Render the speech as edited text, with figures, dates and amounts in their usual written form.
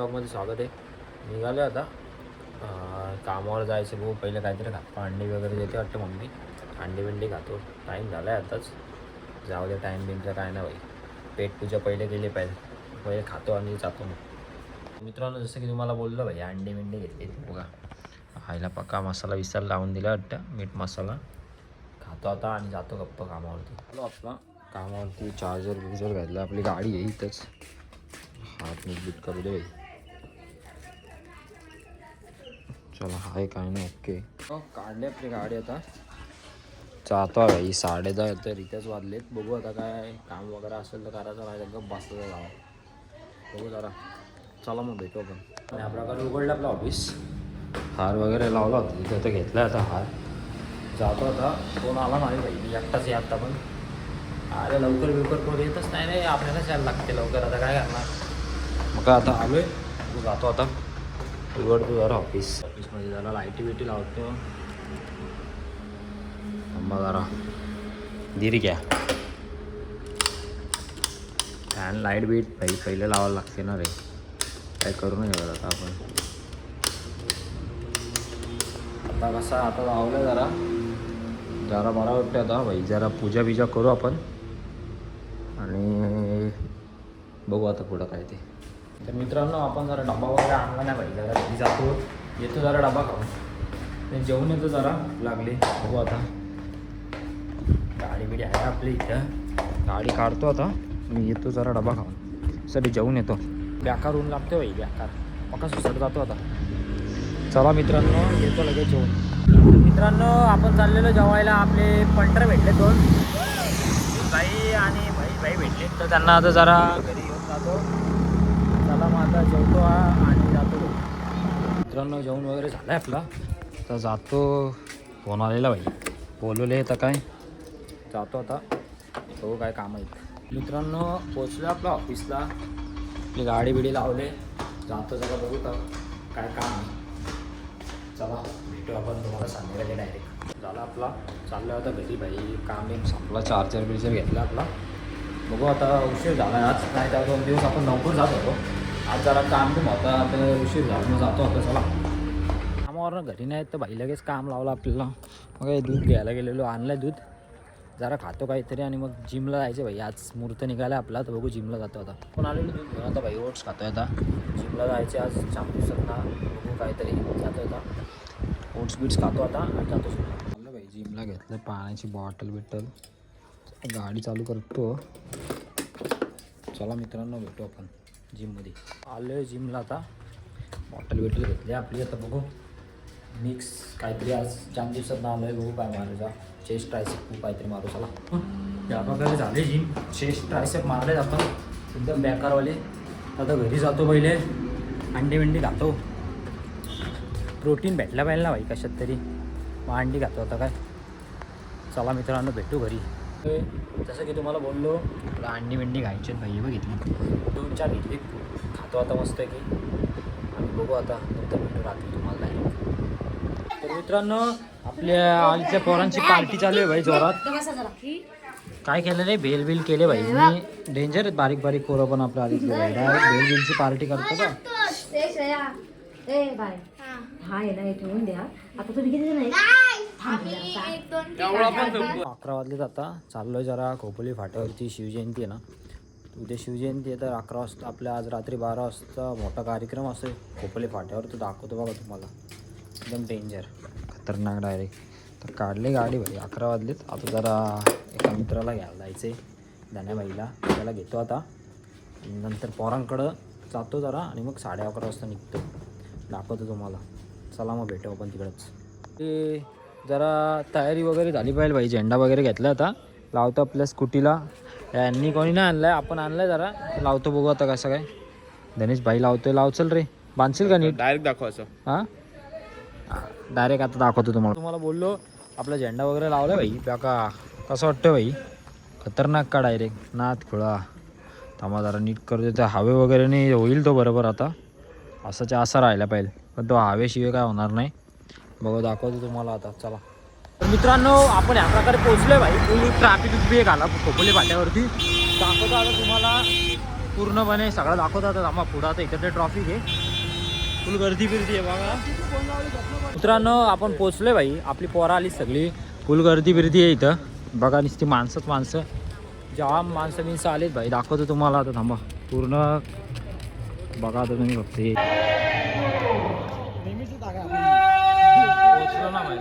ब्लॉगमध्ये स्वागत आहे. निघालो आता कामावर जायचं भाऊ. पहिले काहीतरी खातो, अंडी वगैरे देते वाटतं मम्मी. अंडी बिंडी खातो. टाईम झाला आहे आताच. जाऊ दे, टाईम बिनचं काय नाही भाई. पेटपूजा पहिले केली पाहिजे. पहिले खातो आणि जातो मग. मित्रांनो, जसं की तुम्हाला बोललो भाई, अंडी बिंडी घेतली बघा. खायला पक्का मसाला विसाला लावून दिला वाटतं, मीठ मसाला. खातो आता आणि जातो गप्प कामावरती. चलो आपला कामावरती चार्जर बिर्जर घातलं. आपली गाडी आहे इथंच. हात नीट करू दे भाई. चला, हाय काय नाही, ओके. काढली आपली गाडी आता. जातो आहे भाई. 10:30 तर इथेच वाजलेत. बघू आता काय काम वगैरे असेल तर करायचं, नाही तर गप्प बसलं जावं. बघू जरा. चला मग भेटू आपण. आणि हा प्रकारे उघडलं आपलं ऑफिस. हार वगैरे लावला होता तिथं, तर घेतला आता हार. जातो आता. फोन आला नाही भाई, मी एकटाच आहे आत्ता. पण अरे लवकर बिवकर कोण येतच नाही रे, आपल्यालाच यायला लागते लवकर. आता काय करणार. मग आता आलो आहे. तू जातो आता. उघडतो जरा ऑफिसमध्ये जरा लाईटी बिटी लावतो. थांबा जरा दिरी घ्या. फॅन लाईट बीट भाई पहिले लावायला लागते ना रे. काय करू नाही शकत आता आपण. आता कसं आता लावलं जरा जरा बरा वाटतं आता भाई. जरा पूजा बिजा करू आपण आणि बघू आता पुढं काय ते. तर मित्रांनो, आपण जरा डबा वगैरे आणला नाही भाई. जरा घरी जातो, येतो जरा डबा खाऊन. ते जेवण येतो जरा लागली. बघू आता. गाडी बिडी आहे आपली इथं. गाडी काढतो आता. मी येतो जरा डबा खाऊन. सरी जेवून येतो. बेकार ऊन लागतो भाई, बेकार. पक्का सुसट जातो आता. चला मित्रांनो, येतो लगेच जेवून. मित्रांनो, आपण चाललेलो जेवायला. आपले पंटर भेटले 2 भाई आणि भाई भेटले. तर त्यांना आता जरा घरी घेऊन जातो. चला मग आता जेवतो आणि जातो. मित्रांनो, जेवण वगैरे झालं आहे आपला. तर जातो. फोन आलेला भाई, बोलवले तर काय जातो आता. तो काय काम आहेत. मित्रांनो, पोचलो आपल्या ऑफिसला. आपली गाडी बिडी लावले. जातो जरा, बघू का काय काम आहे. चला भेटू आपण तुम्हाला संध्याकाळी डायरेक्ट. झाला आपला. चाललं आता घरी भाई. काम एक संपला. चार्जर बिर्जर घेतला आपला. बघू आता. उशीर झाला आज. नाही तर 2 दिवस आपण लवकर जात होतो. आज जरा काम पण होता, आता उशीर झाला. मग जातो आता. चला. कामावरनं घरी नाही तर भाई लगेच काम लावलं आपल्याला. मग दूध घ्यायला गेलेलो, आणलं दूध. जरा खातो काहीतरी आणि मग जिमला जायचं भाई. आज मुहूर्त निघाला आपला, तर बघू जिमला जातो आता. पण आलेलो दूध घेऊन आता भाई. ओट्स खातो आता. जिमला जायचे आज 4 दिवसांना. बघू काहीतरी जातो आता. ओट्स बीट्स खातो आता आणि जातो सुद्धा. आलं भाई जिमला. घेतलं पाण्याची बॉटल बिटल. गाडी चालू करतो. चला मित्रांनो, भेटू आपण जिममध्ये. आलो आहे जिमला आता. बॉटल बिटल घेतली आपली. आता बघू मिक्स काहीतरी. आज 4 दिवसात आलो आहे. बघू काय मारायचा. चेस्ट ट्रायसेप काहीतरी मारू. चला. या प्रकारे झाले जिम. चेस्ट ट्रायसेप मारलेत आपण एकदम बेकारवाले. आता घरी जातो. पहिले अंडी बिंडी खातो. प्रोटीन भेटला पाहिजे ना भाई कशात तरी. मग अंडी खातो आता काय. चला मित्रांनो, भेटू घरी. जसं की तुम्हाला बोललो, आपला अंडी बिंडी खायचे भाई. बघितली 2-4 घेतली. खातो आता मस्त आहे की. आणि बघू आता नंतर भेटू रात्री तुम्हाला डायरेक्ट. तर मित्रांनो, आपल्या आलीच्या पोरांची पार्टी चालू आहे भाई जोरात. काय केलं रे, भेल बिल केले भाई. मी डेंजर आहेत बारीक बारीक पोरं पण आपल्या आलीतले भाई. डायरेक्ट भेल बिलची पार्टी करतो का. हा आहे ना, ठेवून द्या. आता तुम्ही किती जण आहे? 11 वाजलेत आता. चाललो आहे जरा खोपोली फाट्यावरती. शिवजयंती आहे ना, उद्या शिवजयंती आहे. तर 11 वाजता आपल्या आज रात्री 12 वाजता मोठा कार्यक्रम असेल खोपोली फाट्यावर. तो दाखवतो बघा तुम्हाला. एकदम डेंजर, खतरनाक डायरेक्ट. तर काढली गाडी भाई. 11 वाजलेत. आता जरा एका मित्राला घ्यायला जायचं आहे, धन्याबाईला. त्याला घेतो आता. नंतर पोरांकडं जातो जरा आणि मग 11:30 वाजता निघतो. दाखवतो तुम्हाला. चला मग भेटू आपण तिकडंच. ते जरा तयारी वगैरे झाली पाहिजे भाई. झेंडा वगैरे घेतला आता. लावतो आपल्या स्कूटीला. यांनी कोणी नाही आणलं आहे, आपण आणलं आहे जरा. लावतो, बघू आता कसं काय. धनेश भाई लावतोय. लावचल रे. बांधशील का नीट? डायरेक्ट दाखवायचं. हां, डायरेक्ट आता दाखवतो तुम्हाला बोललो. आपला झेंडा वगैरे लावला भाई. का कसं वाटतं भाई. खतरनाक का डायरेक्ट. नाथ खुळा. थांबा जरा नीट करतो. त्या हवे वगैरे नाही होईल तो बरोबर. आता असाच्या असा राहायला पाहिजे, पण तो हवेशिवाय काय होणार नाही. बघा दाखवतो तुम्हाला आता. चला. तर मित्रांनो, आपण ह्या प्रकारे पोहोचलो भाई. फुल ट्रॅफिक बी घाला खोपोली फाट्यावरती. दाखवतो आता तुम्हाला. पूर्णपणे सगळं दाखवतात आम्हा पुढं. आता इकडे ट्रॉफिक आहे, फुल गर्दी फिरती आहे बघा मित्रांनो. आपण पोचलोय भाई, आपली पोरं आली सगळी, फुल गर्दी फिरती आहे इथं बघा. नुसती माणसं जाम माणसं आलेत भाई. दाखवतो तुम्हाला आता, थांबा पूर्ण बघा आता तुम्ही फक्त हे. पोचलो ना भाई.